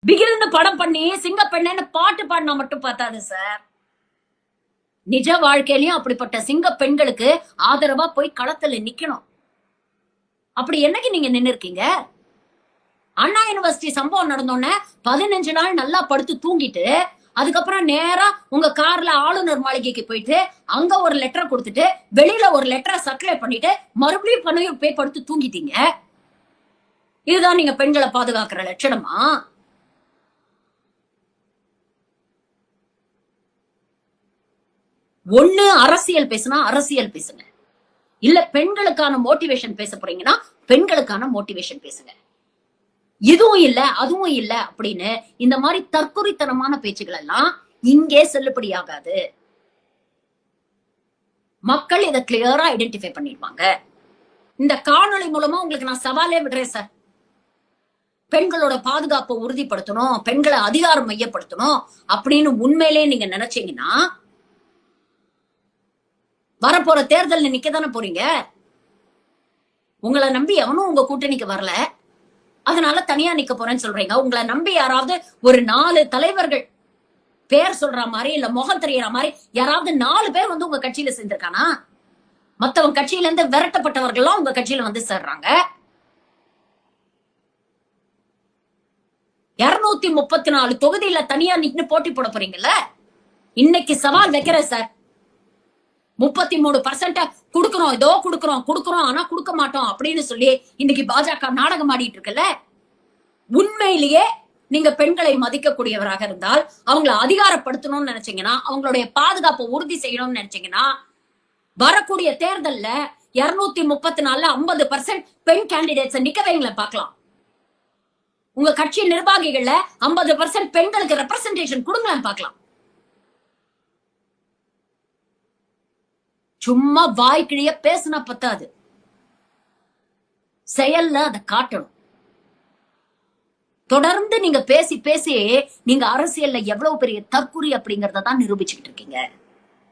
பிகில்னு படம் பண்ணி சிங்க பெண்ணு பாட்டு பாடினா மட்டும் பார்த்தாது சார். நிஜ வாழ்க்கையிலயும் அப்படிப்பட்ட சிங்க பெண்களுக்கு ஆதரவா போய் களத்துல நிக்கணும். அப்படி என்னைக்கு நீங்க நின்னு இருக்கீங்க? அண்ணா யூனிவர்சிட்டி சம்பவம் நடந்தோடனே 15 நாள் நல்லா படுத்து தூங்கிட்டு அதுக்கப்புறம் நேரா உங்க கார்ல ஆளுநர் மாளிகைக்கு போயிட்டு அங்க ஒரு லெட்டர் கொடுத்துட்டு வெளியில ஒரு லெட்டரை சர்க்குலேட் பண்ணிட்டு மறுபடியும் போய் படுத்து தூங்கிட்டீங்க. இதுதான் நீங்க பெண்களை பாதுகாக்கிற லட்சணமா? ஒண்ணு அரசியல் பேசுனா அரசியல் பேசுங்க, இல்ல பெண்களுக்கான மோட்டிவேஷன் பேச போறீங்கன்னா பெண்களுக்கான மோட்டிவேஷன் பேசுங்க. இதுவும் இல்ல அதுவும் இல்ல அப்படின்னு இந்த மாதிரி தற்குறித்தனமான பேச்சுகள் எல்லாம் இங்கே செல்லுபடியாகாது. மக்கள் இதை கிளியரா ஐடென்டிஃபை பண்ணிடுவாங்க. இந்த காணொளி மூலமா உங்களுக்கு நான் சவாலே விடுறேன் சார். பெண்களோட பாதுகாப்பை உறுதிப்படுத்தணும், பெண்களை அதிகாரம் மையப்படுத்தணும் அப்படின்னு உண்மையிலே நீங்க நினைச்சீங்கன்னா வரப்போற தேர்தல் நிக்கதானே போறீங்க. உங்களை நம்பி எவனும் உங்க கூட்டணிக்கு வரல, அதனால தனியா நிக்க போறேன்னு சொல்றீங்க. உங்களை நம்பி யாராவது ஒரு 4 தலைவர்கள் பேர் சொல்ற மாதிரி இல்ல முகம் தெரியற மாதிரி யாராவது 4 பேர் வந்து உங்க கட்சியில சேர்ந்திருக்கானா? மத்தவங்க கட்சியில இருந்து விரட்டப்பட்டவர்கள் உங்க கட்சியில வந்து சேர்றாங்க. 234 தொகுதியில தனியா நின்னு போட்டி போட போறீங்கல்ல. இன்னைக்கு சவால் வைக்கிறேன் சார். 33% குடுக்கிறோம், ஏதோ குடுக்கிறோம் ஆனா குடுக்க மாட்டோம் அப்படின்னு சொல்லி இன்னைக்கு பாஜக நாடகம் ஆடிட்டு இருக்குல்ல. உண்மையிலேயே நீங்க பெண்களை மதிக்கக்கூடியவராக இருந்தால் அவங்களை அதிகாரப்படுத்தணும்னு நினைச்சீங்கன்னா, அவங்களுடைய பாதுகாப்பை உறுதி செய்யணும்னு நினைச்சீங்கன்னா, வரக்கூடிய தேர்தல்ல 234ல 50% பெண் கேண்டிடேட்ஸ் நிக்க வைங்களேன் பார்க்கலாம். உங்க கட்சி நிர்வாகிகள்ல 50% பெண்களுக்கு ரெப்ரசன்டேஷன் கொடுங்களேன் பார்க்கலாம். சும்மா வாய்க்கிழிய பேசினா பத்தாது, செயல்ல அதை காட்டணும். தொடர்ந்து நீங்க பேசி பேசி நீங்க அரசியல்ல எவ்வளவு பெரிய தற்குறி அப்படிங்கறத தான் நிரூபிச்சுக்கிட்டு இருக்கீங்க.